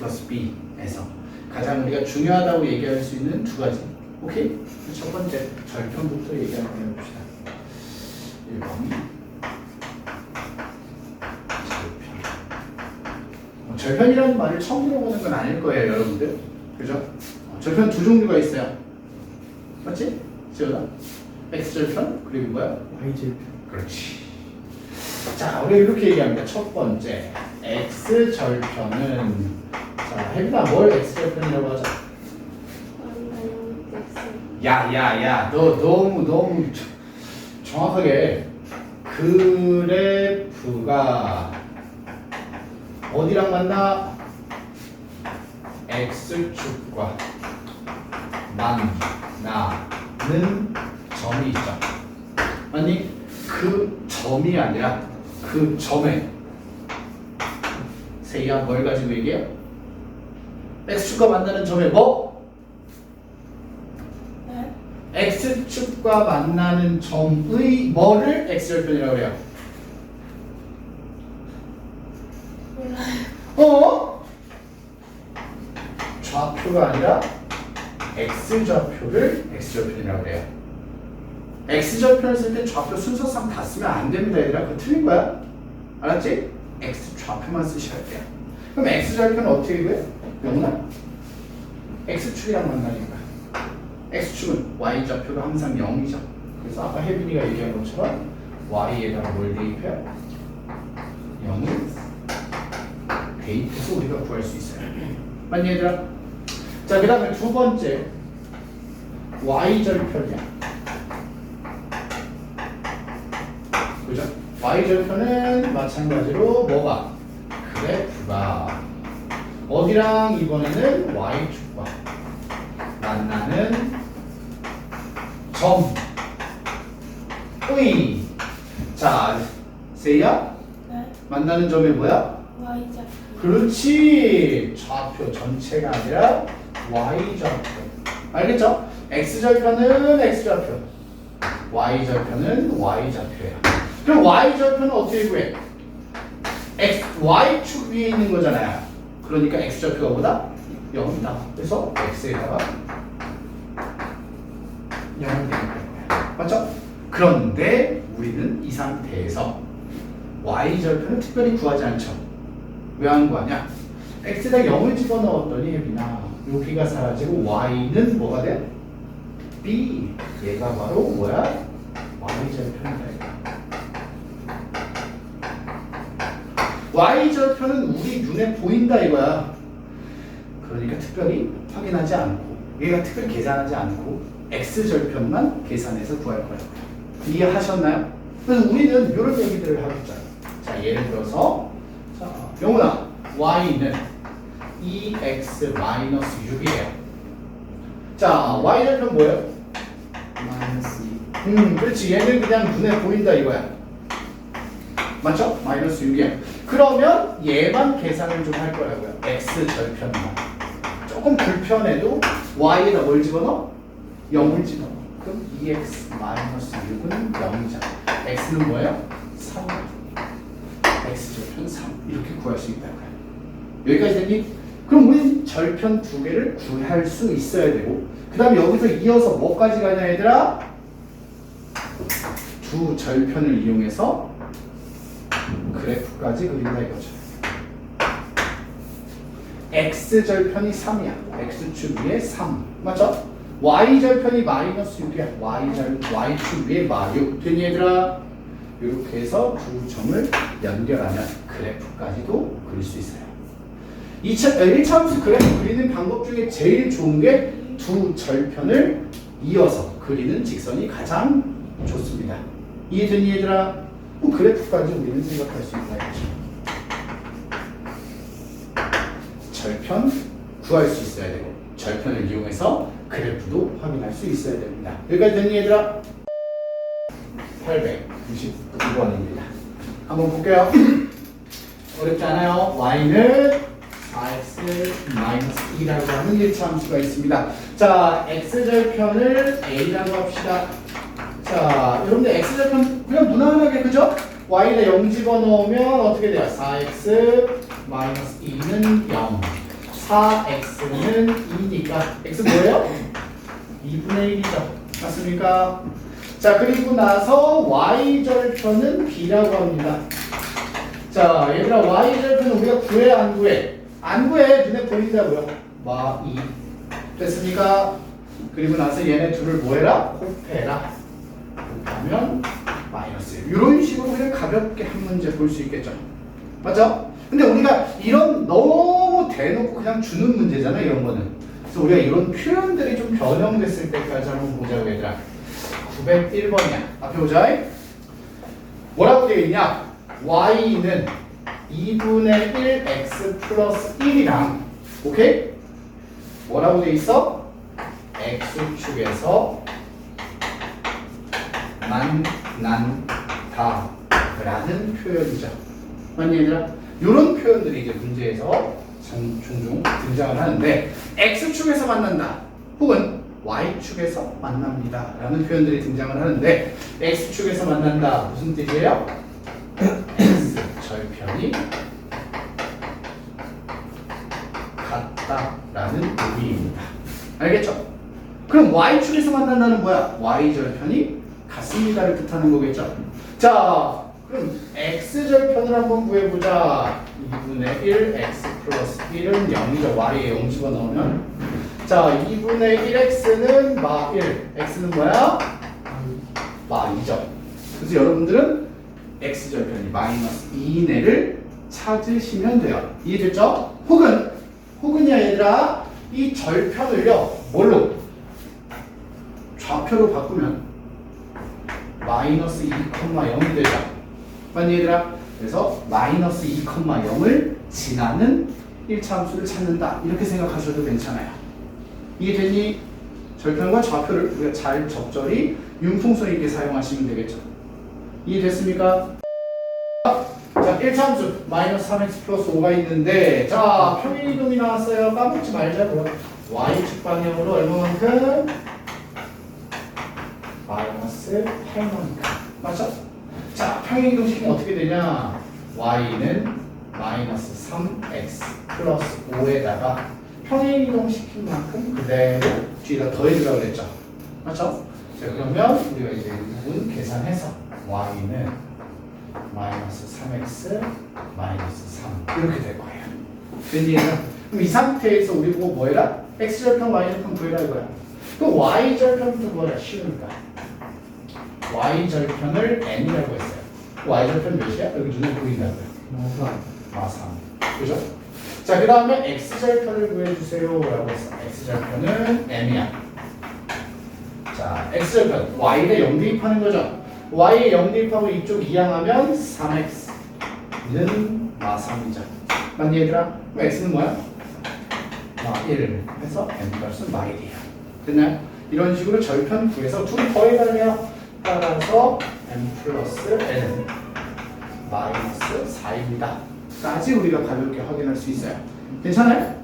플러스 b에서 가장 우리가 중요하다고 얘기할 수 있는 두 가지. 오케이? 첫 번째 절편부터 얘기하는 거 해봅시다. 1번 절편. 절편이라는 말을 처음 들어보는 건 아닐 거예요, 여러분들. 그죠? 절편 두 종류가 있어요. 맞지? 지원아? X절편 그리고 뭐야? Y절편. 그렇지. 자, 우리 이렇게 얘기합니다. 첫 번째 X절편은 자, 혜빈아 뭘 X절편이라고 하자? 야야야, 너 너무 정확하게 그래프가 어디랑 만나? X축과 만나는 점이 있죠. 아니 그 점이 아니라 그 점에 세이야 뭘 가지고 얘기해요? X축과 만나는 점에 뭐? 네? X축과 만나는 점의 뭐를 X절편이라고 해요? 몰라요. 좌표가 아니라 X좌표를 X절편이라고 해요. X절편을 쓸 때 좌표 순서상 다 쓰면 안 됩니다, 얘들아. 그거 틀린 거야. 알았지? X좌표만 쓰셔야 돼요. 그럼 X절편은 어떻게 구해? 영훈아? X축이랑 만나니까. X축은 Y좌표가 항상 0이죠. 그래서 아까 혜빈이가 얘기한 것처럼 Y에다가 뭘 대입해요? 0을 대입해서 우리가 구할 수 있어요. 맞니 얘들아? 자, 그 다음에 두 번째 Y절편이야. 그죠? Y절편은 마찬가지로 뭐가? 그래프가 어디랑 이번에는 Y축과 만나는 점의 자, 세이야? 네? 만나는 점이 뭐야? Y좌표. 그렇지. 좌표 전체가 아니라 Y좌표. 알겠죠? X절편은 X좌표, Y절편은 Y좌표야. 그럼 Y절편은 어떻게 구해? Y축 위에 있는 거잖아요. 그러니까 X좌표가 뭐다? 0이다. 그래서 X에다가 0을 대입할 거야. 맞죠? 그런데 우리는 이 상태에서 Y절편을 특별히 구하지 않죠. 왜 안 구하냐? X에다 0을 집어넣었더니 혜빈아 여기가 사라지고 Y는 뭐가 돼? B. 얘가 바로 뭐야? Y절편이다. Y절편은 우리 눈에 보인다 이거야. 그러니까 특별히 확인하지 않고 얘가 특별히 계산하지 않고 X절편만 계산해서 구할 거야. 이해하셨나요? 그래서 우리는 이런 얘기들을 하고 있잖아요. 자, 예를 들어서 자, 영훈아 Y는 2x-6이에요. 자, Y절편 뭐예요? 마이너스 2. 그렇지. 얘는 그냥 눈에 보인다 이거야. 맞죠? 마이너스 6이야. 그러면 얘만 계산을 좀 할 거라고요. X절편만. 조금 불편해도 Y에다 뭘 집어넣어? 0을 집어넣어. 그럼 2x-6은 0이잖아. X는 뭐예요? 3. X절편 3. 이렇게 구할 수 있다고요. 여기까지 됐니? 그럼 우린 절편 두 개를 구할 수 있어야 되고 그 다음에 여기서 이어서 뭐까지 가냐 얘들아? 두 절편을 이용해서 그래프까지 그린다 이거죠. X절편이 3이야. X축 위에 3. 맞죠? Y절편이 마이너스 6이야. Y축 위에 -6. 됐니 얘들아? 이렇게 해서 두 점을 연결하면 그래프까지도 그릴 수 있어요. 1차함수 그래프 그리는 방법 중에 제일 좋은 게 두 절편을 이어서 그리는 직선이 가장 좋습니다. 이해됐니 얘들아? 그럼 그래프까지 우리는 생각할 수 있다 이거죠. 절편 구할 수 있어야 되고 절편을 이용해서 그래프도 확인할 수 있어야 됩니다. 여기까지 됐니 얘들아? 899번입니다. 한번 볼게요. 어렵지 않아요. Y는 4x-2라고 하는 1차 함수가 있습니다. 자, X절편을 A라고 합시다. 자, 여러분들 X절편 그냥 무난하게 그죠? Y에다 0 집어넣으면 어떻게 돼요? 4x-2는 0. 4x는 2니까 x 뭐예요? 2분의 1이죠. 맞습니까? 자, 그리고 나서 y절편은 b라고 합니다. 자, 얘들아, y절편은 우리가 구해 안 구해? 안 구해. 눈에 보인다고요. 마 2. 됐습니까? 그리고 나서 얘네 둘을 뭐 해라? 곱해라. 곱하면 마이너스 1. 이런 식으로 그냥 가볍게 한 문제 볼 수 있겠죠. 맞죠? 근데 우리가 이런 너무 대놓고 그냥 주는 문제잖아, 이런 거는. 그래서 우리가 이런 표현들이 좀 변형됐을 때까지 한번 보자고, 얘들아. 901번이야. 앞에 보자. 뭐라고 되어 있냐? y는 2분의 1x 플러스 1이랑, 오케이? 뭐라고 되어 있어? x축에서 만난다 라는 표현이죠. 맞니, 얘들아? 이런 표현들이 이제 문제에서 종종 등장을 하는데, x축에서 만난다 혹은 y축에서 만납니다 라는 표현들이 등장을 하는데, x축에서 만난다 무슨 뜻이에요? x절편이 같다라는 의미입니다. 알겠죠? 그럼 y축에서 만난다는 뭐야? y절편이 같습니다를 뜻하는 거겠죠? 자, 그럼 x절편을 한번 구해보자. 2분의 1 x 플러스 1은 0이죠. y에 0 집어넣으면. 자, 2분의 1x는 마 1. x는 뭐야? 마 2죠. 그래서 여러분들은 x절편이 마이너스 2 이내를 찾으시면 돼요. 이해됐죠? 혹은이야, 얘들아, 이 절편을요, 뭘로? 좌표로 바꾸면 마이너스 2,0이 되죠. 맞니, 얘들아? 그래서 마이너스 2,0을 지나는 1차 함수를 찾는다. 이렇게 생각하셔도 괜찮아요. 이해됐니? 절편과 좌표를 우리가 잘 적절히 융통성 있게 사용하시면 되겠죠. 이해됐습니까? 자, 1차 함수 마이너스 3x 플러스 5가 있는데, 자, 평행이동이 나왔어요. 까먹지 말자고요. y축 방향으로 얼마만큼? 마이너스 8만큼. 맞죠? 자, 평행이동 시키면 어떻게 되냐? y는 마이너스 3x 플러스 5에다가 평행이동 시킨 만큼 그대로 뒤에다 더해주라고 그랬죠. 맞죠? 자, 그러면 우리가 이제 이 부분 계산해서 y는 마이너스 3x 마이너스 3 이렇게 될 거예요. 그럼 이 상태에서 우리 보고 뭐 해라? x절편 y절편 구해라 이거야. 또 y절편부터 구해라. 쉬우니까. y절편을 n이라고 했어요. y절편 몇이야? 여기 눈에 보인다고요. 마 3. 그죠? 자, 그 다음에 x절편을 구해주세요 라고 했어. x절편은 m이야. 자, x절편 y에 0 대입하는 거죠. y에 0 대입하고 이쪽 이항하면 3x는 마 3이죠. 맞니, 얘들아? 그럼 x는 뭐야? 마 1 해서 m 값은 마 1이에요. 됐나요? 이런 식으로 절편 구해서 둘이 더해가면 따라서 m 플러스 n은 마이너스 4입니다. 까지 우리가 가볍게 확인할 수 있어요. 괜찮아요?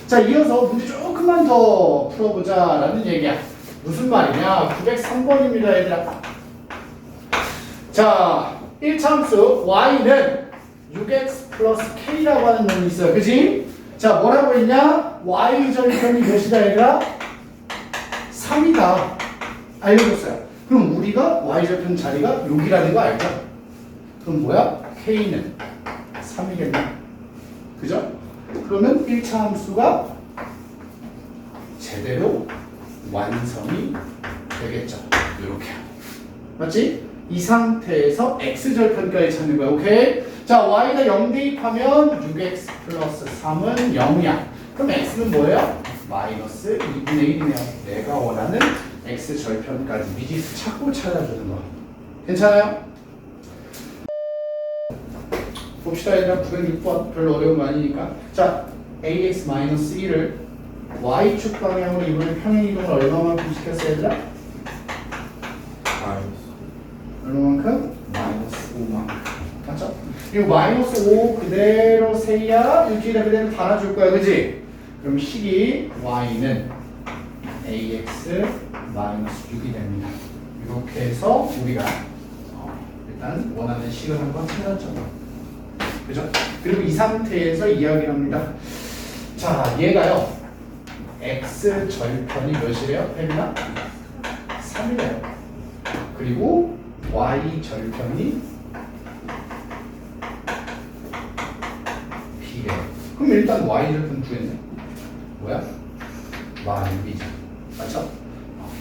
자, 이어서 문제 조금만 더 풀어보자 라는 얘기야. 무슨 말이냐? 903번입니다, 얘들아. 자, 1차 함수 y는 6x 플러스 k라고 하는 놈이 있어요. 그지? 자, 뭐라고 했냐? y절편이 몇이다, 얘들아? 3이다. 알려줬어요. 그럼 우리가 y절편 자리가 여기라는 거 알죠? 그럼 뭐야? k는 3이겠네. 그죠? 그러면 1차 함수가 제대로 완성이 되겠죠. 이렇게. 맞지? 이 상태에서 x절편까지 찾는 거야. 오케이? 자, y가 0 대입하면 6x 플러스 3은 0이야. 그럼 x는 뭐예요? 마이너스 2분의 1이네요. 내가 원하는 x절편까지 미지수 찾고 찾아주는 거. 괜찮아요? 봅시다, 얘들아. 906번. 별로 어려운 거 아니니까. 자, ax-1을 y축 방향으로 이번에 평행이동을 얼마만큼 시켰어요, 얘들아? 얼마만큼? 마이너스 5만큼. 맞죠? 이 마이너스 5 그대로 세야 이렇게 그대로 달아줄 거야, 그지? 그럼 식이 y는 ax 마이너스 6이 됩니다. 이렇게 해서 우리가 일단 원하는 식을 한번 찾았죠. 그죠? 그리고 이 상태에서 이야기를 합니다. 자, 얘가요. x 절편이 몇이래요? 혜민아? 3이래요. 그리고 y 절편이 b래요. 그럼 일단 y 절편 구했네. 뭐야? 많은 b죠. 맞죠?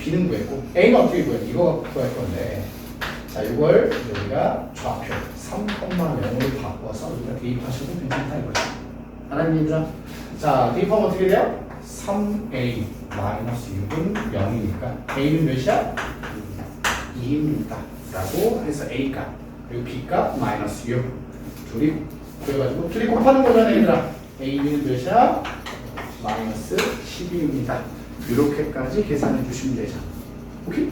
b는 구했고 a는 어떻게 구해? 이거 구할 건데 자, 이걸 우리가 좌표 3,0을 바꿔서 우리가 대입하셔도 괜찮다 이거죠. 알았니 얘들아? 자, 대입하면 어떻게 돼요? 3a 마이너스 6은 0이니까 a는 몇이야? 2입니다 라고 해서 a값 그리고 b값 마이너스 6 둘이 그래가지고 둘이 곱하는 거잖아 얘들아. a는 몇이야? 마이너스 12입니다 이렇게까지 계산해 주시면 되죠. 오케이?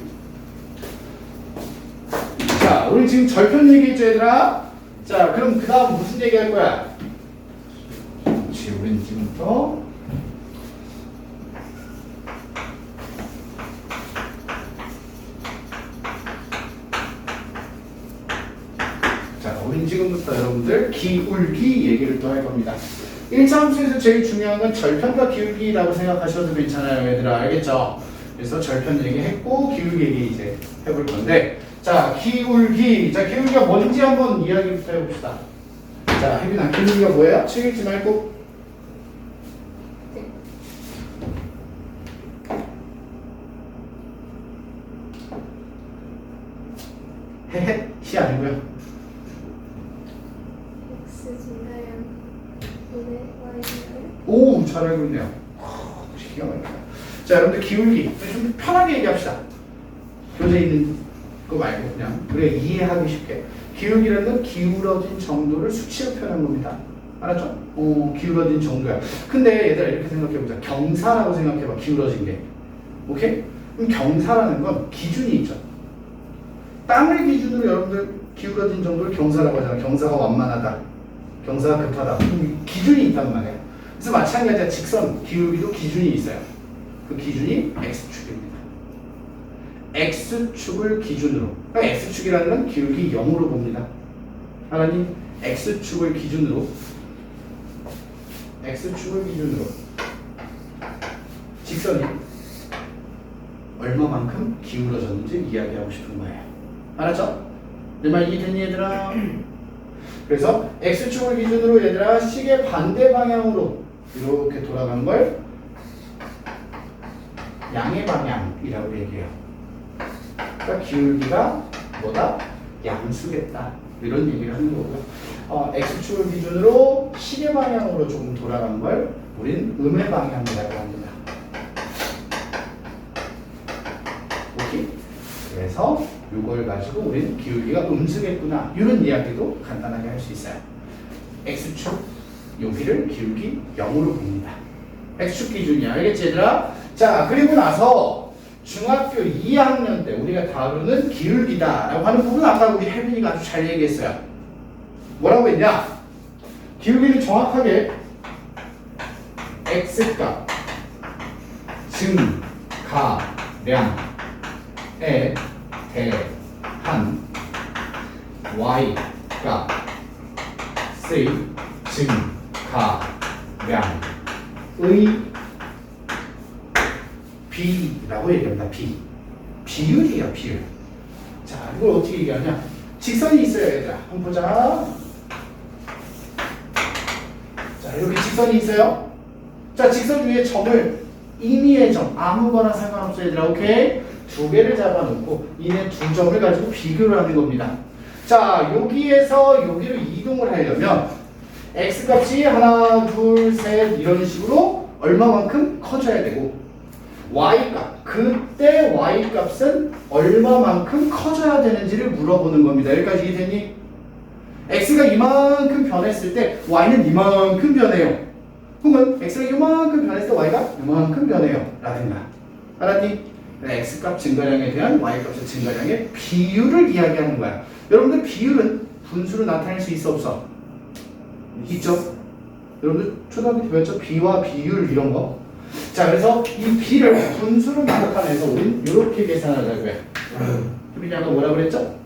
자, 우리 지금 절편 얘기했죠 얘들아? 자, 그럼 그 다음 무슨 얘기 할 거야? 그렇지, 우린 지금부터 자, 우린 지금부터 여러분들 기울기 얘기를 또 할 겁니다. 1차 함수에서 제일 중요한 건 절편과 기울기라고 생각하셔도 괜찮아요 얘들아. 알겠죠? 그래서 절편 얘기했고 기울기 얘기 이제 해볼 건데 자, 기울기. 자, 기울기가 뭔지 한번 이야기부터 해봅시다. 자, 혜빈아, 기울기가 뭐예요? 책 읽지 말고. 헤헤, 시 아니고요. X 증가량 분의 Y를 오, 잘 알고 있네요. 기가 막히다. 자, 여러분들 기울기. 좀 편하게 얘기합시다. 교재에 있는 거 말고 그냥 우리가 이해하기 쉽게 기울기라는 건 기울어진 정도를 수치로 표현한 겁니다. 알았죠? 기울어진 정도야. 근데 얘들아 이렇게 생각해보자. 경사라고 생각해봐. 기울어진 게. 오케이? 그럼 경사라는 건 기준이 있죠. 땅을 기준으로 여러분들 기울어진 정도를 경사라고 하잖아. 경사가 완만하다. 경사가 급하다. 기준이 있단 말이야. 그래서 마찬가지야. 직선 기울기도 기준이 있어요. 그 기준이 x축입니다. x축을 기준으로. 그러니까 x축이라는 건 기울기 0으로 봅니다. 알았니? x축을 기준으로 직선이 얼마만큼 기울어졌는지 이야기하고 싶은 거예요. 알았죠? 내 말 이해됐니 얘들아? 그래서 x축을 기준으로 얘들아 시계 반대 방향으로 이렇게 돌아간 걸 양의 방향이라고 얘기해요. 그러니까 기울기가 뭐다? 양수겠다. 이런 얘기를 하는 거고요. x축을 기준으로 시계 방향으로 조금 돌아간 걸 우린 음의 방향이라고 합니다. 오케이? 그래서 이걸 가지고 우린 기울기가 음수겠구나. 이런 이야기도 간단하게 할 수 있어요. x축 여기를 기울기 0으로 봅니다. x축 기준이야. 알겠지 얘들아? 자, 그리고 나서 중학교 2학년 때 우리가 다루는 기울기다라고 하는 부분 아까 우리 혜빈이가 아주 잘 얘기했어요. 뭐라고 했냐? 기울기는 정확하게 x값 증가량에 대한 y값 c 증가량의 b라고 얘기합니다. 비율이에요. 비율. 자, 이걸 어떻게 얘기하냐? 직선이 있어요 얘들아. 한번 보자. 자, 이렇게 직선이 있어요. 자, 직선 위에 점을 임의의 점 아무거나 상관없어요 얘들아. 오케이? 두 개를 잡아놓고 이네 두 점을 가지고 비교를 하는 겁니다. 자, 여기에서 여기로 이동을 하려면 x값이 하나 둘 셋 이런 식으로 얼마만큼 커져야 되고 y값, 그때 y값은 얼마만큼 커져야 되는지를 물어보는 겁니다. 여기까지 이해됐니? x가 이만큼 변했을 때 y는 이만큼 변해요. 혹은 x가 이만큼 변했을 때 y가 이만큼 변해요. 라든가. 알았니? x값 증가량에 대한 y값의 증가량의 비율을 이야기하는 거야. 여러분들 비율은 분수로 나타낼 수 있어 없어? 있죠? 여러분들 초등학교 때 배웠죠? 비와 비율 이런 거. 자, 그래서 이 b를 분수로 나타내서 우린 이렇게 계산하자고요. 혜빈이 아까 뭐라 그랬죠?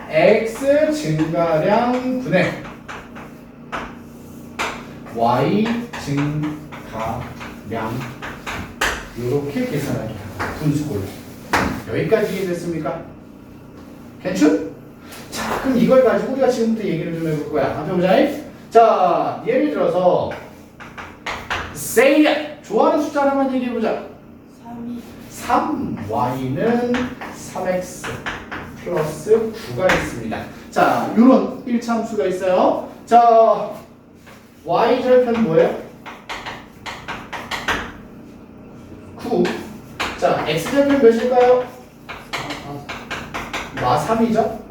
x 증가량 분의 y 증가량 이렇게 계산하기 분수꼴로. 여기까지 이해됐습니까? 괜찮? 자, 그럼 이걸 가지고 우리가 지금부터 얘기를 좀 해볼 거야. 한번 보자. 자, 예를 들어서 say 좋아하는 숫자 하나만 얘기해 보자. 3이 3y는 3x 플러스 9가 있습니다. 자, 요런 1차 함수가 있어요. 자, y 절편 뭐예요? 9. 자, x 절편 몇일까요? 마 3이죠?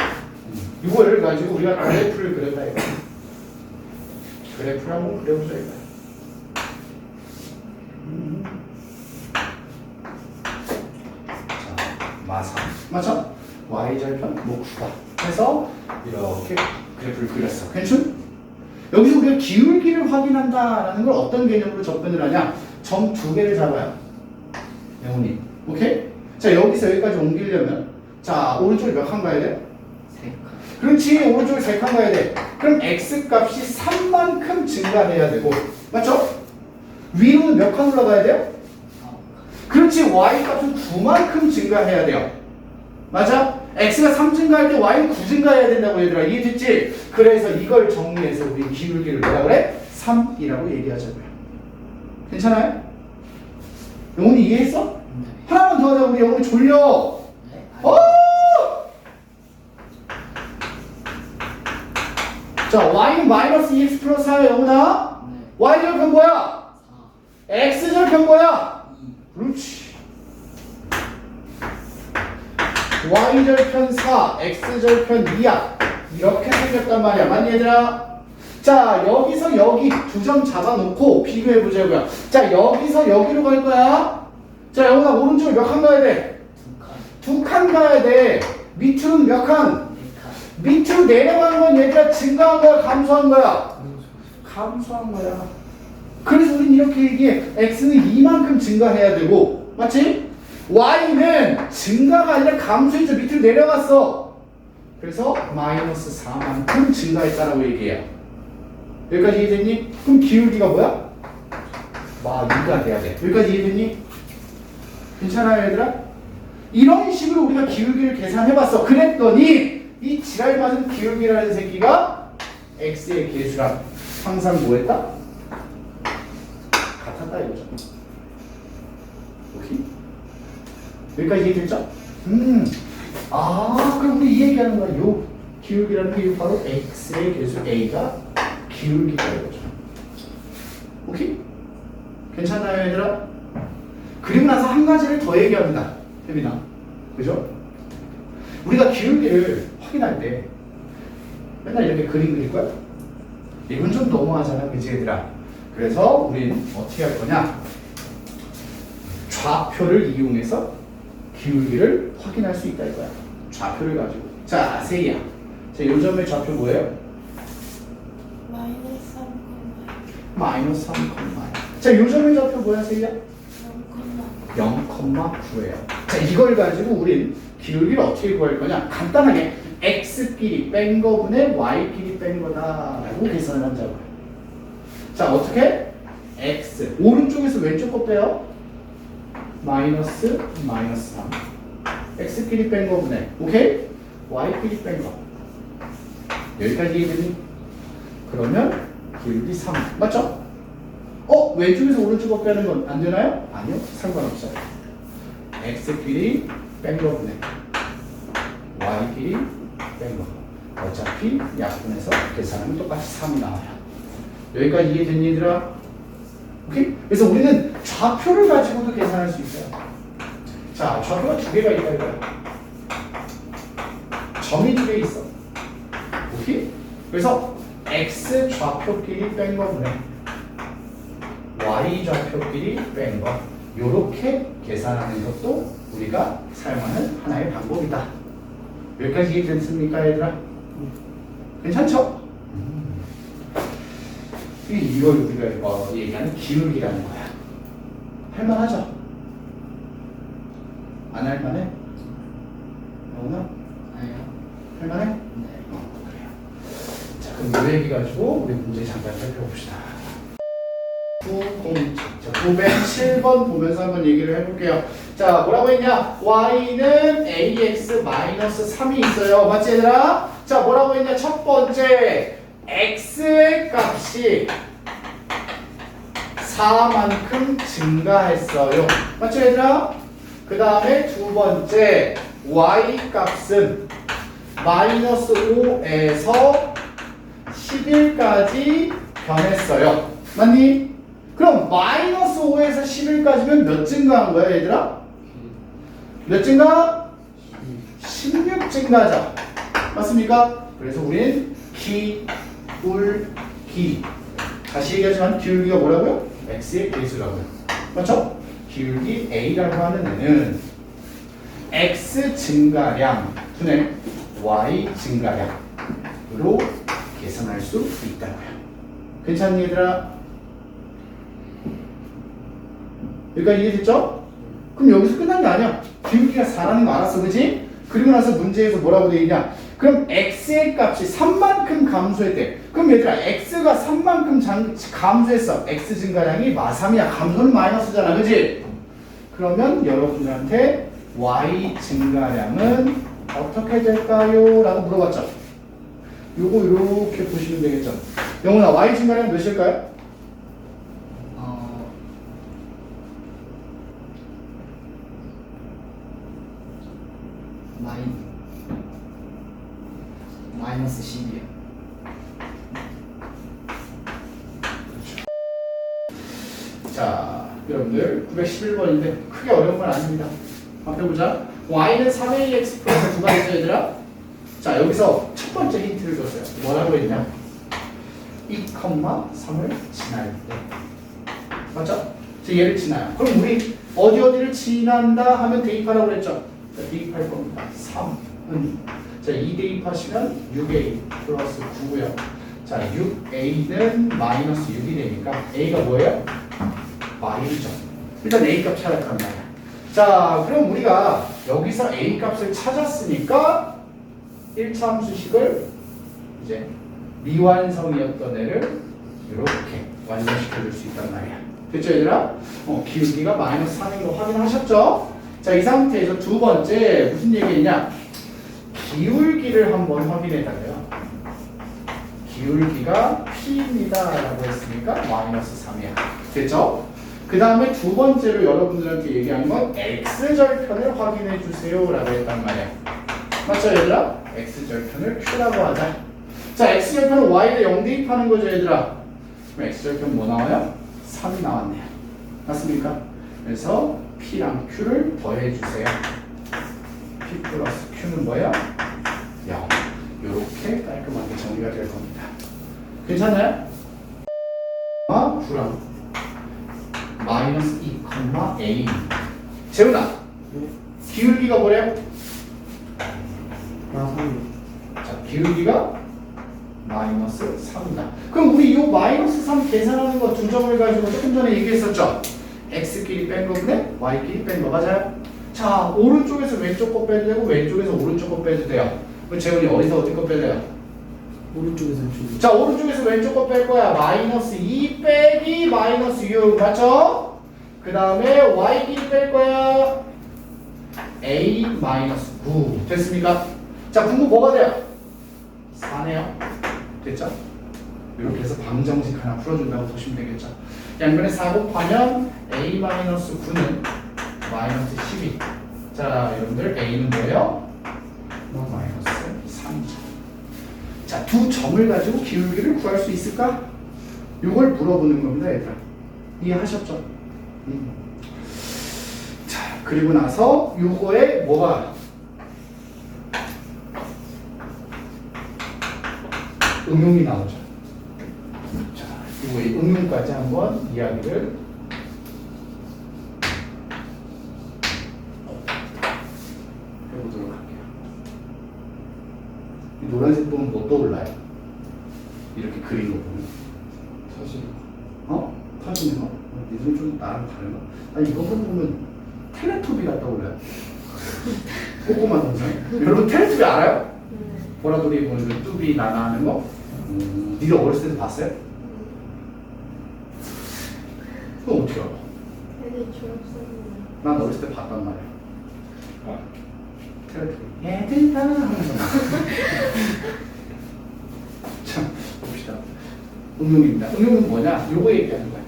이걸 가지고 우리가 그래프를 그렸다 이거. 그래프를 한번 그려보자 이거. 자, 마 3. 맞죠? y 절편 뭐 9가. 해서 이렇게 그래프를 그렸어. 괜찮? 여기서 우리가 기울기를 확인한다라는 걸 어떤 개념으로 접근을 하냐? 점 두 개를 잡아요. 영훈이. 오케이? 자, 여기서 여기까지 옮기려면 자, 오른쪽에 몇 칸 가야 돼? 3칸. 그렇지. 오른쪽에 3칸 가야 돼. 그럼 x 값이 3만큼 증가해야 되고 맞죠? 위로는 몇 칸 올라가야 돼요? 9칸. 그렇지. y 값은 9만큼 증가해야 돼요. 맞아? x가 3 증가할 때 y는 9 증가해야 된다고 얘들아. 이해됐지? 그래서 이걸 정리해서 우리 기울기를 뭐라 그래? 3이라고 얘기하자고요. 괜찮아요? 영훈이 이해했어? 네. 하나만 더 하자. 우리 영훈이 졸려. 네. 어! 자, y는 마이너스 2x 플러스 4야, 영훈아. 네. y 절편 뭐야? 4. x 절편 뭐야? 2. 그렇지. y 절편 4, x 절편 2야. 이렇게 생겼단 말이야. 맞니 얘들아? 자, 여기서 여기 두 점 잡아놓고 비교해 보자고요. 자, 여기서 여기로 갈 거야. 자, 영훈아 오른쪽에 몇 칸 가야 돼? 2칸. 두 칸 가야 돼. 밑으로는 몇 칸? 4칸. 밑으로 내려가는 건 얘들아 증가한 거야, 감소한 거야? 감소한 거야. 그래서 우린 이렇게 얘기해. x는 이만큼 증가해야 되고, 맞지? y는 증가가 아니라 감소해서 밑으로 내려갔어. 그래서 마이너스 4만큼 증가했다라고 얘기해요. 여기까지 이해됐니? 그럼 기울기가 뭐야? 마 2가 돼야 돼. 여기까지 이해됐니? 괜찮아요, 얘들아? 이런 식으로 우리가 기울기를 계산해봤어. 그랬더니 이 지랄 맞은 기울기라는 새끼가 x의 계수랑 항상 뭐했다? 같았다 이거죠. 오케이? 여기까지 이해됐죠? 아, 그럼 우리 이 얘기하는 거야. 요 기울기라는 게 바로 x의 계수 a가 기울기다 이거죠. 오케이? 괜찮나요, 얘들아? 그리고 나서 한 가지를 더 얘기합니다. 혜민아. 그죠? 우리가 기울기를 확인할 때 맨날 이렇게 그림 그릴 거야? 이건 좀 너무하잖아, 그치 얘들아? 그래서 우린 어떻게 할 거냐? 좌표를 이용해서 기울기를 확인할 수 있다 이거야. 좌표를 가지고. 자, 세이야. 자, 요 점의 좌표 뭐예요? 마이너스 3, 마이너스 3, 자, 요 점의 좌표 뭐야, 세이야? 0, 0,9예요. 자, 이걸 가지고 우린 기울기를 어떻게 구할 거냐? 간단하게 x끼리 뺀 거분의 y끼리 뺀 거다라고 계산을 하자고요. 자, 어떻게? x 오른쪽에서 왼쪽 거 빼요. 마이너스 3. x끼리 뺀 거분의 오케이? y끼리 뺀 거. 여기까지 이해되니? 그러면 기울기 3 맞죠? 왼쪽에서 오른쪽 거 빼는 건 안 되나요? 아니요, 상관없어요. x끼리 뺀 거분의 y끼리 뺀 거. 어차피 약분해서 계산하면 똑같이 3이 나와요. 여기까지 이해됐니, 얘들아? 오케이? 그래서 우리는 좌표를 가지고도 계산할 수 있어요. 자, 좌표가 두 개가 있다 이거야. 점이 두 개 있어. 오케이? 그래서 x 좌표끼리 뺀 거분의 y 좌표끼리 뺀 거. 요렇게 계산하는 것도 우리가 사용하는 하나의 방법이다. 여기까지 이해됐습니까, 얘들아? 괜찮죠? 이걸 우리가 얘기하는 기울기라는 거야. 할만하죠? 안 할만해? 영훈아? 아니요. 할만해? 네. 그래요. 자, 그럼 이 얘기 가지고 우리 문제 잠깐 살펴봅시다. 907번 보면서 한번 얘기를 해볼게요. 자, 뭐라고 했냐? y는 ax-3이 있어요. 맞지, 얘들아? 자, 뭐라고 했냐? 첫 번째, x의 값이 4만큼 증가했어요. 맞죠, 얘들아? 그 다음에 두 번째, y 값은 마이너스 5에서 11까지 변했어요. 맞니? 그럼 마이너스 5에서 11까지면 몇 증가한 거야, 얘들아? 몇 증가? 16 증가죠. 맞습니까? 그래서 우린 기울기, 다시 얘기하지만 기울기가 뭐라고요? x의 배수라고요. 맞죠? 기울기 a라고 하는 애는 x 증가량 분의 y 증가량으로 계산할 수 있다고요. 괜찮니, 얘들아? 여기까지 이해됐죠? 그럼 여기서 끝난 게 아니야. 기울기가 4라는 거 알았어, 그지? 그리고 나서 문제에서 뭐라고 돼 있냐? 그럼 x의 값이 3만큼 감소했대. 그럼 얘들아, x가 3만큼 감소했어. x 증가량이 마3이야. 감소는 마이너스잖아, 그지? 그러면 여러분들한테 y 증가량은 어떻게 될까요? 라고 물어봤죠. 요거 이렇게 보시면 되겠죠. 영훈아, y 증가량 몇일까요? 마이너스 10이요. 자, 여러분들 911번인데 크게 어려운 건 아닙니다. 한번 해보자. y는 3ax 플러스 9가 있어, 얘들아. 자, 여기서 첫 번째 힌트를 줬어요. 뭐라고 했냐? 2,3을 지날 때. 맞죠? 자, 얘를 지나요. 그럼 우리 어디를 지난다 하면 대입하라고 그랬죠? 자, 대입할 겁니다. 3은. 자, 2 대입하시면 6a 플러스 9고요. 자, 6a는 마이너스 6이 되니까 a가 뭐예요? y죠. 일단 a 값 찾았단 말이야. 자, 그럼 우리가 여기서 a 값을 찾았으니까 1차 함수식을 이제 미완성이었던 애를 이렇게 완성시켜줄 수 있단 말이야. 됐죠, 얘들아? 기울기가 마이너스 3인 거 확인하셨죠? 자, 이 상태에서 두 번째 무슨 얘기했냐? 기울기를 한번 확인해달래요. 기울기가 P입니다 라고 했으니까 마이너스 3이야. 됐죠? 그 다음에 두 번째로 여러분들한테 얘기한 건 X절편을 확인해 주세요 라고 했단 말이야. 맞죠, 얘들아? X절편을 Q라고 하자. 자, X절편은 Y에 0 대입하는 거죠, 얘들아. 그럼 X절편 뭐 나와요? 3이 나왔네요. 맞습니까? 그래서 P랑 Q를 더해 주세요. P 플러스 Q는 뭐야? 0. 이렇게 깔끔하게 정리가 될 겁니다. 괜찮나요? 9랑 마이너스 2, a. 재훈아, 기울기가 뭐래요? 자, 기울기가 마이너스 3이다. 그럼 우리 이 마이너스 3 계산하는 거 두 점을 가지고 조금 전에 얘기했었죠? x끼리 뺀 거분에 y끼리 뺀 거 맞아요? 자, 오른쪽에서 왼쪽 거 빼도 되고 왼쪽에서 오른쪽 거 빼도 돼요. 그럼 재훈이 어디서 어디 거 빼래요? 오른쪽에서 왼쪽. 자, 오른쪽에서 왼쪽 거 뺄 거야. 마이너스 2 빼기 마이너스 6 맞죠? 그 다음에 y끼리 뺄 거야. a 마이너스 9 됐습니까? 자, 분모 뭐가 돼요? 4네요. 됐죠? 이렇게 해서 방정식 하나 풀어준다고 보시면 되겠죠. 양변에 4 곱하면 a 마이너스 9는 마이너스 12. 자, 여러분들 a는 뭐예요? 마이너스 3이죠. 자, 두 점을 가지고 기울기를 구할 수 있을까? 이걸 물어보는 겁니다, 얘들아. 이해하셨죠? 자, 그리고 나서 요거에 뭐가 응용이 나오죠. 자, 이거 응용까지 한번 이야기를 해보도록 할게요. 이 노란색 보면 뭐 떠올라요? 이렇게 그린 거 보면 터지는 거? 니들 좀 나랑 다른가? 아니 이거 보면 텔레토비가 떠올라요. 꼬꼬마 동상. 여러분 텔레토비 알아요? 보라돌이 보는 그 뚜비 나나 하는 거? 니가 어렸을 때도 봤어요? 그거 어떻게 알아? 애들 졸업사진. 난 어렸을 때 봤단 말이야. 얘들아 하면서 자 봅시다. 응용입니다. 응용은 뭐냐? 요거 얘기하는 거야.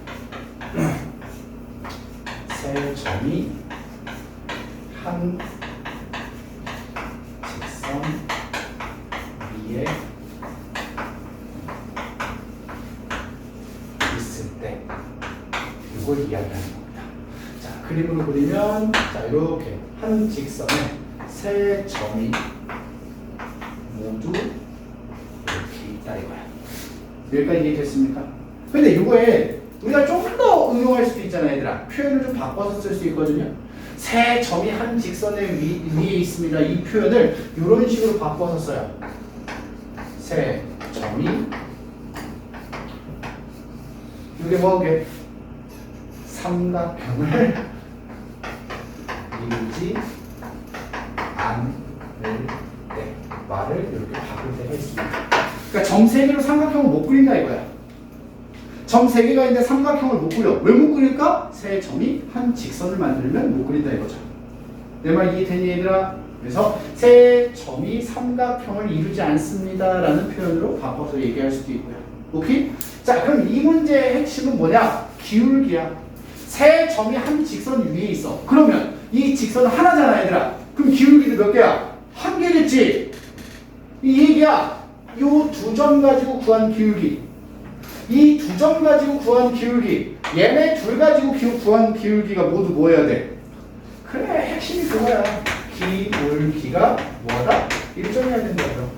세 점이 한 직선 위에 있을 때 이걸 이야기하는 겁니다. 자, 그림으로 그리면 자 이렇게 한 직선에 세 점이 모두 이렇게 있다 이거야. 여기까지 이해됐습니까? 근데 이거에 우리가 좀 더 응용할 수도 있잖아요, 얘들아. 표현을 좀 바꿔서 쓸 수 있거든요. 세 점이 한 직선에 위에 있습니다. 이 표현을 이런 식으로 바꿔서 써요. 세 점이 이게 뭐게? 삼각형을 이루지 않을 때 말을 이렇게 바꿀 때가 있습니다. 그러니까 점 3개로 삼각형을 못 그린다 이거야. 점 3개가 있는데 삼각형을 못 그려. 왜 못 그릴까? 세 점이 한 직선을 만들면 못 그린다 이거죠. 내 말 이해되니 얘들아? 그래서 세 점이 삼각형을 이루지 않습니다 라는 표현으로 바꿔서 얘기할 수도 있고요. 오케이? 자, 그럼 이 문제의 핵심은 뭐냐? 기울기야. 세 점이 한 직선 위에 있어. 그러면 이 직선은 하나잖아 얘들아. 그럼 기울기도 몇 개야? 한 개겠지? 이 얘기야. 요 두 점 가지고 구한 기울기. 이 두 점 가지고 구한 기울기. 얘네 둘 가지고 구한 기울기가 모두 뭐 해야 돼? 그래, 핵심이 그거야. 기울기가 뭐다? 일정해야 된다고요.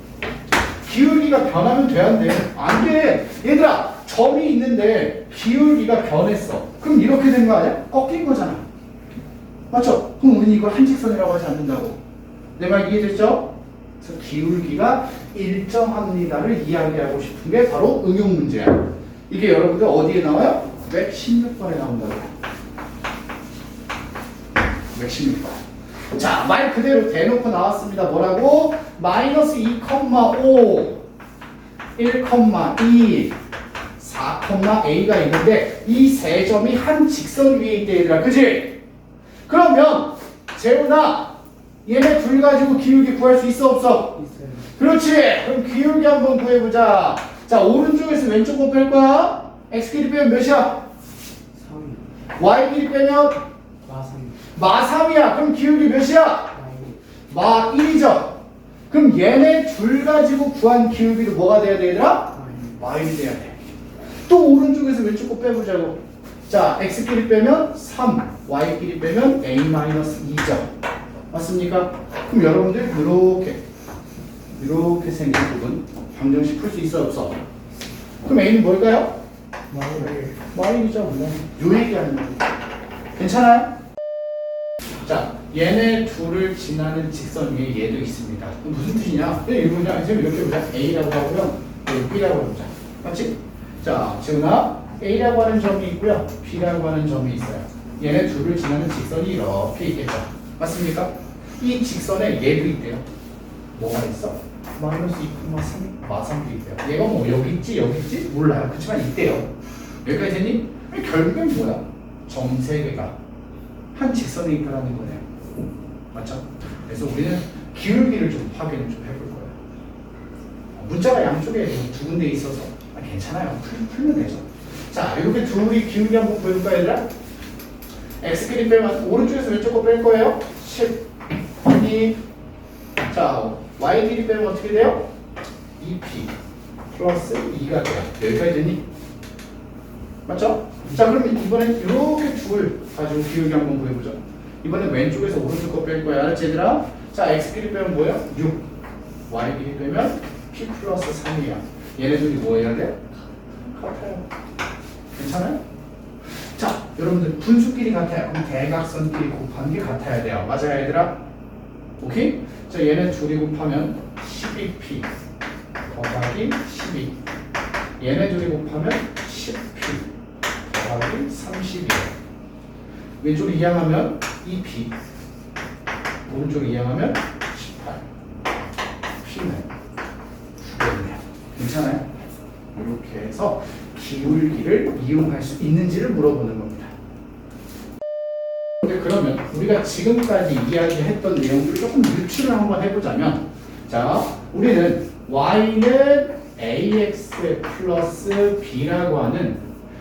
기울기가 변하면 돼, 안 돼? 안 돼. 얘들아, 점이 있는데 기울기가 변했어. 그럼 이렇게 된 거 아니야? 꺾인 거잖아. 맞죠? 그럼 우리 이걸 한 직선이라고 하지 않는다고. 내 말 이해됐죠? 그래서 기울기가 일정합니다를 이야기하고 싶은 게 바로 응용 문제야. 이게 여러분들 어디에 나와요? 116번에 나온다고요. 116번. 자, 말 그대로 대놓고 나왔습니다. 뭐라고? 마이너스 2,5, 1,2, 4,a가 있는데 이 세 점이 한 직선 위에 있대 얘들아. 그치? 그러면 재훈아 얘네 둘 가지고 기울기 구할 수 있어 없어? 있어요. 그렇지. 그럼 기울기 한번 구해보자. 자, 오른쪽에서 왼쪽 거 뺄 거야. x 길이 빼면 몇이야? 3. y 길이 빼면 마3. 마 3이야. 그럼 기울기 몇이야? 마 1이죠. 그럼 얘네 둘 가지고 구한 기울기도 뭐가 돼야 돼 얘들아? 마 1이 돼야 돼. 또 오른쪽에서 왼쪽 거 빼보자고. 자, x 길이 빼면 3, y 길이 빼면 a-2죠. 맞습니까? 그럼 여러분들 이렇게 생긴 부분 방정식 풀 수 있어 없어? 그럼 a는 뭘까요? 마일이죠. 뭐. 요 얘기하는 거예요. 괜찮아요? 자, 얘네 둘을 지나는 직선 위에 얘도 있습니다. 그럼 무슨 뜻이냐? 이렇게 보자. 이렇게 보자. a라고 하고요. b라고 해보자. 맞지? 자, 지훈아 a라고 하는 점이 있고요. b라고 하는 점이 있어요. 얘네 둘을 지나는 직선이 이렇게 있겠죠. 맞습니까? 이 직선에 얘도 있대요. 뭐가 있어? 마이너스 2,3 마삼도 있대요. 얘가 뭐 여기 있지 여기 있지? 몰라요. 그렇지만 있대요. 여기까지 되니? 결국엔 뭐야? 점 3개가 한 직선에 있다라는 거네요. 맞죠? 그래서 우리는 기울기를 좀 확인을 좀 해볼 거예요. 문자가 양쪽에 두 군데 있어서 괜찮아요. 풀면 되죠. 자, 이렇게 둘이 기울기 한번 보여볼까 얘들아? x끼리 빼면 오른쪽에서 왼쪽 거 뺄 거예요. 10 2. 자, y끼리 빼면 어떻게 돼요? 2p 플러스 2가 돼요. 여기까지 됐니? 맞죠? 자, 그러면 이번엔 이렇게 둘 가지고 기울기 한번 구해보죠. 이번엔 왼쪽에서 오른쪽 거 뺄 거야. 알았지 얘들아? 자, x끼리 빼면 뭐야? 6 y끼리 빼면 p 플러스 3이야. 얘네들이 뭐 해야 돼? 같아요. 괜찮아요? 자, 여러분들 분수끼리 같아요. 그럼 대각선끼리 곱한 게 같아야 돼요. 맞아요 얘들아? 오케이? 자, 얘네 둘이 곱하면 12p 더하기 12. 얘네 둘이 곱하면 10p 더하기 30이에요. 왼쪽을 이항하면 2p, 오른쪽을 이항하면 18. 쉽네. 기울기를 이용할 수 있는지를 물어보는 겁니다. 그러면 우리가 지금까지 이야기했던 내용들을 조금 유추를 한번 해보자면, 자, 우리는 y는 ax 플러스 b라고 하는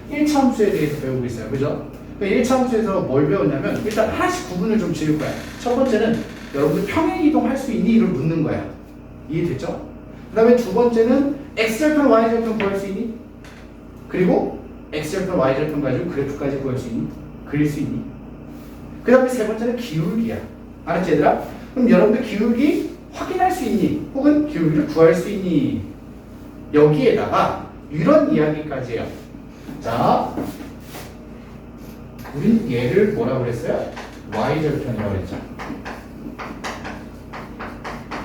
1차 함수에 대해서 배우고 있어요. 그죠? 그러니까 1차 함수에서 뭘 배웠냐면 일단 하나씩 구분을 좀 지을 거야. 첫 번째는 여러분들 평행 이동할 수 있니? 이를 묻는 거야. 이해됐죠? 그 다음에 두 번째는 x절편 y절편 구할 수 있니? 그리고 x절편 y절편 가지고 그래프까지 구할 수 있니? 그릴 수 있니? 그 다음에 세 번째는 기울기야. 알았지 얘들아? 그럼 여러분들 기울기 확인할 수 있니? 혹은 기울기를 구할 수 있니? 여기에다가 이런 이야기까지 해요. 자, 우린 얘를 뭐라고 그랬어요? y절편이라고 그랬죠.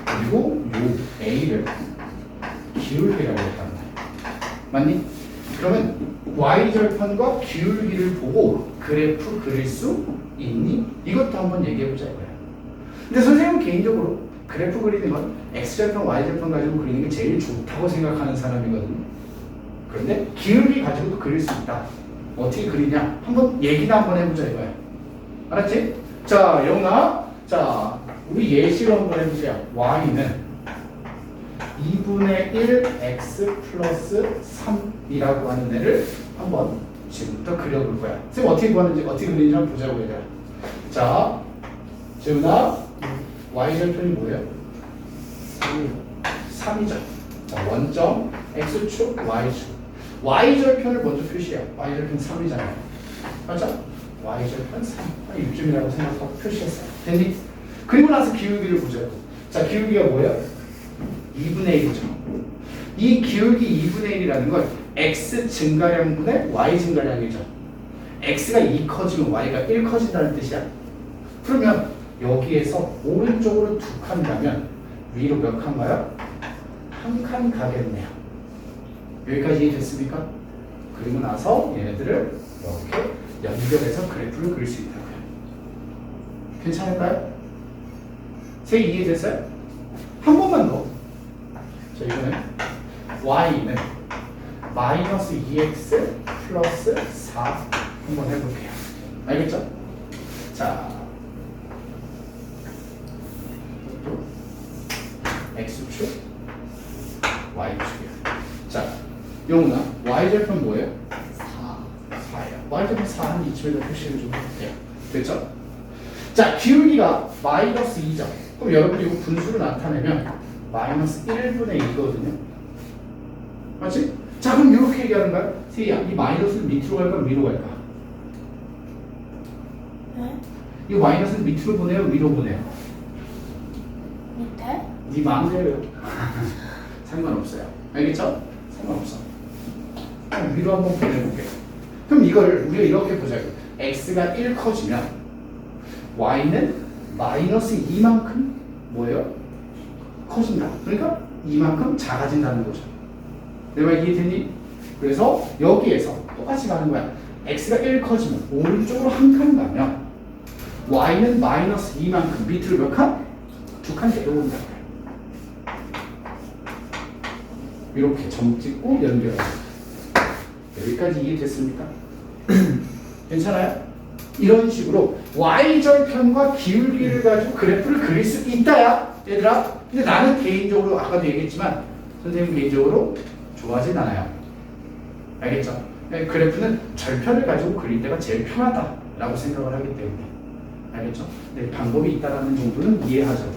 그리고 요 a를 기울기라고 했단 말이야. 맞니? 그러면 y절편과 기울기를 보고 그래프 그릴 수 있니? 이것도 한번 얘기해보자 이거야. 근데 선생님은 개인적으로 그래프 그리는 건 x절편, y절편 가지고 그리는 게 제일 좋다고 생각하는 사람이거든요. 그런데 기울기 가지고도 그릴 수 있다. 어떻게 그리냐? 한번 얘기나 한번 해보자 이거야. 알았지? 자, 영아, 자, 우리 예시로 한번 해보세요. y는 2분의 1 x 플러스 3이라고 하는 애를 한번 지금부터 그려볼 거야. 선생님 어떻게 구하는지, 어떻게 그리는지 한번 보자고 얘들아. 자, 재훈아, y절편이 뭐예요? 3이죠. 자, 원점 x축, y축. y절편을 먼저 표시해요. y절편 3이잖아요. 맞죠? y절편 3. 이쯤이라고 생각하고 표시했어요. 됐니? 그리고 나서 기울기를 보자고. 자, 기울기가 뭐예요? 2분의 1이죠. 이 기울기 2분의 1이라는 건 x 증가량분의 y 증가량이죠. x가 2 커지면 y가 1 커진다는 뜻이야. 그러면 여기에서 오른쪽으로 2칸 가면 위로 몇 칸 가요? 1칸 가겠네요. 여기까지 이해됐습니까? 그리고 나서 얘네들을 이렇게 연결해서 그래프를 그릴 수 있다고요. 괜찮을까요? 제 이해됐어요? 한 번만 더. 자, 이거는 y는 마이너스 2x 플러스 4 한번 해볼게요. 알겠죠? 자, x축, y축이야. 자, 영훈아, y절편 뭐예요? 4예요. y절편 4는 이쯤에다 표시를 좀 해볼게요. 됐죠? 자, 기울기가 마이너스 2죠. 그럼 여러분이 이거 분수로 나타내면 마이너스 1분의 2거든요. 맞지? 자, 그럼 이렇게 얘기하는 거야. 세희야, 이 마이너스는 밑으로 갈까 위로 갈까? 네? 이 마이너스는 밑으로 보내요 위로 보내요? 밑에? 네 마음대로요. 상관없어요. 알겠죠? 상관없어. 그럼 위로 한번 보내볼게요. 그럼 이걸 우리가 이렇게 보자고. x가 1 커지면 y는 마이너스 2만큼 뭐예요? 커진다. 그러니까 이만큼 작아진다는 거죠. 내 말 이해되니? 그래서 여기에서 똑같이 가는 거야. x가 1 커지면 오른쪽으로 한 칸 가면 y는 마이너스 2만큼 밑으로 몇 칸? 2칸 내려온다. 이렇게 점 찍고 연결하고. 여기까지 이해됐습니까? 괜찮아요? 이런 식으로 y절편과 기울기를 가지고 그래프를 그릴 수 있다야 얘들아. 근데 나는 개인적으로 아까도 얘기했지만 선생님 개인적으로 좋아하진 않아요. 알겠죠? 그래프는 절편을 가지고 그릴 때가 제일 편하다라고 생각을 하기 때문에. 알겠죠? 네, 방법이 있다라는 정도는 이해하죠.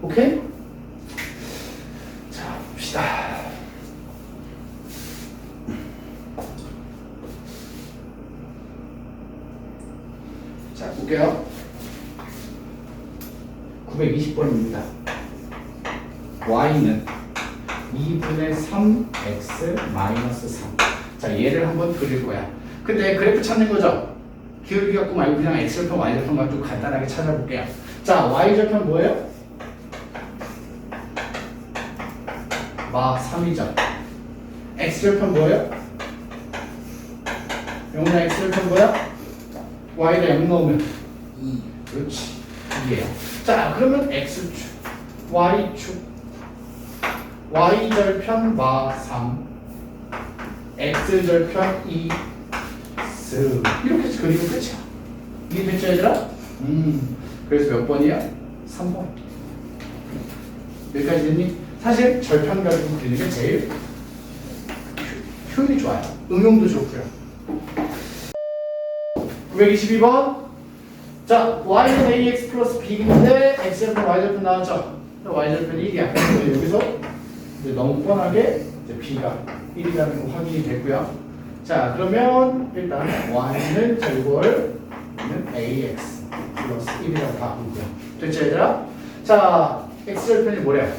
오케이? 자, 봅시다. 자, 볼게요. 920번입니다. y는 2분의 3x 마이너스 3. 자, 얘를 한번 그릴 거야. 근데 그래프 찾는 거죠? 기울기 갖고 말고 그냥 x절편, y절편 가지고 간단하게 찾아볼게요. 자, y절편 뭐예요? 마 3이죠. x절편 뭐예요? 영훈아, x절편 뭐야? y를 0 넣으면 2. 그렇지. 2예요. 자, 그러면 x축, y축, y절편 마 3, x절편 2 이렇게 그리고 끝이야. 이게 됐죠 얘들아? 그래서 몇 번이야? 3번. 여기까지 됐니? 사실 절편 가지고 그리는 게 제일 효율이 좋아요. 응용도 좋고요. 922번. 자, y는 ax 플러스 b인데 x절편 y절편 나왔죠? y절편이 1이야. 여기서 이제 너무 뻔하게 이제 b가 1이라는 거 확인이 됐고요. 자, 그러면 일단 y는 제곱을 ax 플러스 1이라고 바꾸고요. 됐죠 얘들아? 자, x절편이 뭐래요?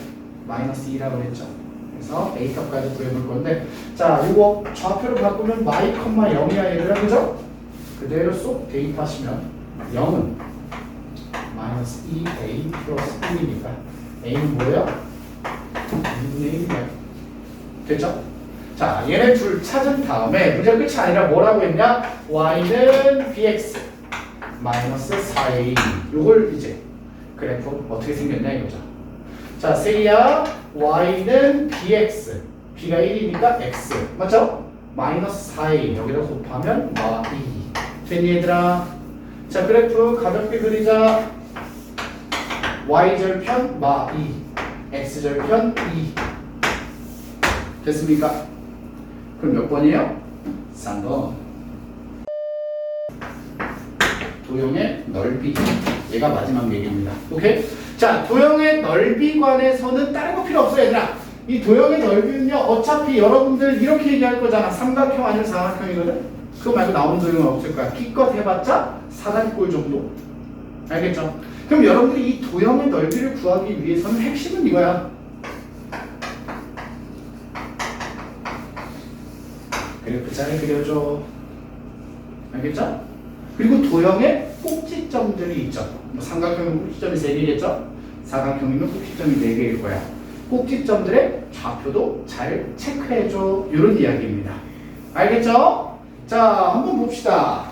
마이너스 2라고 했죠. 그래서 a 값까지 구해볼 건데, 자, 이거 좌표를 바꾸면 y, 0이야 얘들아, 그죠? 그대로 쏙 대입하시면 0은 마이너스 2a 플러스 1이니까 a는 뭐예요? 2분의 1이에요. 됐죠? 자, 얘네 둘 찾은 다음에 문제 끝이 아니라 뭐라고 했냐? y는 bx 마이너스 4a. 요걸 이제 그래프 어떻게 생겼냐 이거죠. 자, 세이야 y는 bx, b가 1이니까 x 맞죠? 마이너스 4a 여기다 곱하면 y. 됐니 얘들아? 자, 그래프 가볍게 그리자. y절편 마 2, x절편 2. 됐습니까? 그럼 몇 번이에요? 3번. 도형의 넓이. 얘가 마지막 얘기입니다. 오케이? 자, 도형의 넓이 관해서는 다른 거 필요 없어 얘들아. 이 도형의 넓이는요, 어차피 여러분들 이렇게 얘기할 거잖아. 삼각형 아니면 사각형이거든? 그거 말고 나오는 도형은 없을 거야. 기껏 해봤자 사단꼴 정도. 알겠죠? 그럼 여러분들이 이 도형의 넓이를 구하기 위해서는 핵심은 이거야. 그래프 잘 그려줘. 알겠죠? 그리고 도형에 꼭지점들이 있죠. 뭐 삼각형이면 꼭지점이 3개겠죠? 사각형이면 꼭지점이 4개일 거야. 꼭지점들의 좌표도 잘 체크해줘. 이런 이야기입니다. 알겠죠? 자, 한번 봅시다.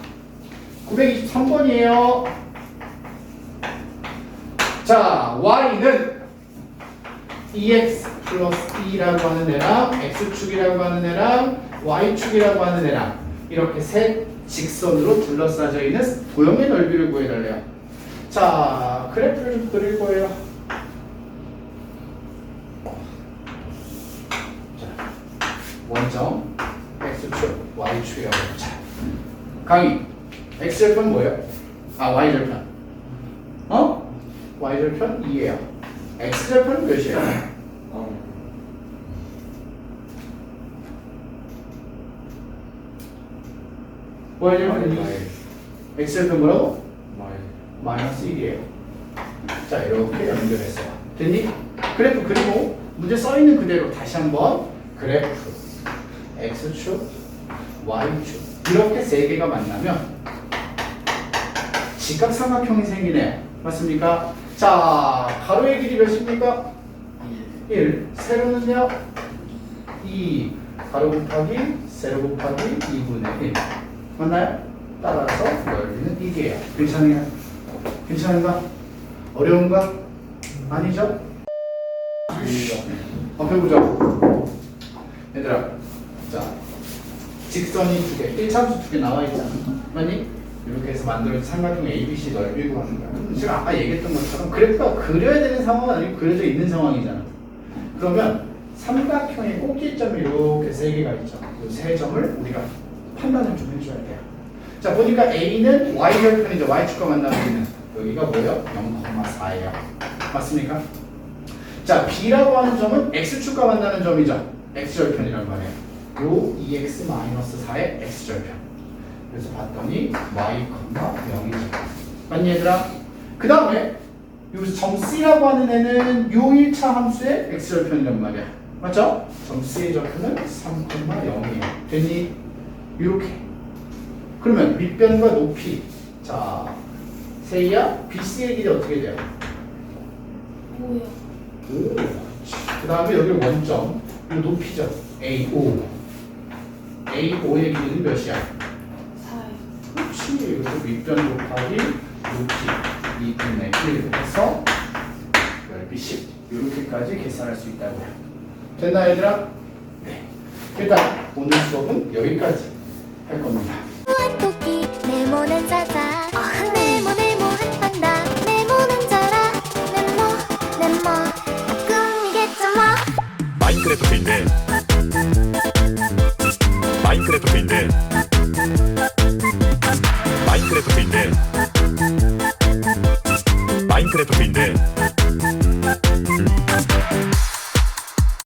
923번이에요. 자, y는 2x 플러스 2라고 하는 애랑 x축이라고 하는 애랑 y축이라고 하는 애랑 이렇게 셋 직선으로 둘러싸져 있는 도형의 넓이를 구해달래요. 자, 그래프를 좀 그릴 거예요. 자, 원점 x축, y축이라고 해보자. 강의, x절편 뭐예요? 아, y절편. 어? y절편 2예요. x절편은 몇이에요? y절편 2. x절편 뭐라고? 마이너스 1이에요. 자, 이렇게 연결했어요. 됐니? 그래프 그리고 문제 써있는 그대로 다시 한번 그래프 x축, y축 이렇게 세 개가 만나면 직각삼각형이 생기네요. 맞습니까? 자, 가로의 길이 몇입니까? 1. 세로는요? 2. 가로 곱하기 세로 곱하기 2분의 1. 맞나요? 따라서 넓이는 2개예요. 괜찮아요? 괜찮은가? 어려운가? 아니죠? 해보자. 얘들아, 자, 직선이 2개, 1참수 2개 나와 있잖아. 맞니? 이렇게 해서 만들어진 삼각형 ABC 넓이 구하는 거야. 그럼 제가 아까 얘기했던 것처럼 그래프가 그려야 되는 상황은 아니고 그려져 있는 상황이잖아. 그러면 삼각형의 꼭지점이 이렇게 3개가 있죠. 이 3점을 우리가 판단을 좀 해줘야 돼요. 자, 보니까 A는 Y절편이죠. Y축과 만나고 있는 여기가 뭐예요? 0,4예요. 맞습니까? 자, B라고 하는 점은 X축과 만나는 점이죠. X절편이란 말이에요. 요 2x-4의 X절편. 그래서 봤더니 y,0이죠. 맞니 얘들아? 그 다음에 여기서 점 C라고 하는 애는 요 1차 함수의 X절편이란 말이야. 맞죠? 점 C의 절편은 3,0이에요. 됐니? 이렇게. 그러면 밑변과 높이. 자, 세이야 BC의 길이 어떻게 돼요? 5요. 5. 그 다음에 여기 원점. 이 높이죠. A5. A5의 길이는 몇이야? 4요. 그렇지. 그래서 밑변 곱하기 높이 2분의 1 해서 넓이 10. 이렇게까지 계산할 수 있다고요. 됐나 얘들아? 네. 일단 오늘 수업은 여기까지 할 겁니다. 토끼 네모난 자자 네모 한단다 네모난 자라 네모 꿈이겠죠 뭐 마인크래프트인데 마인크래프트인데 마인크래프트인데 마인크래프트인데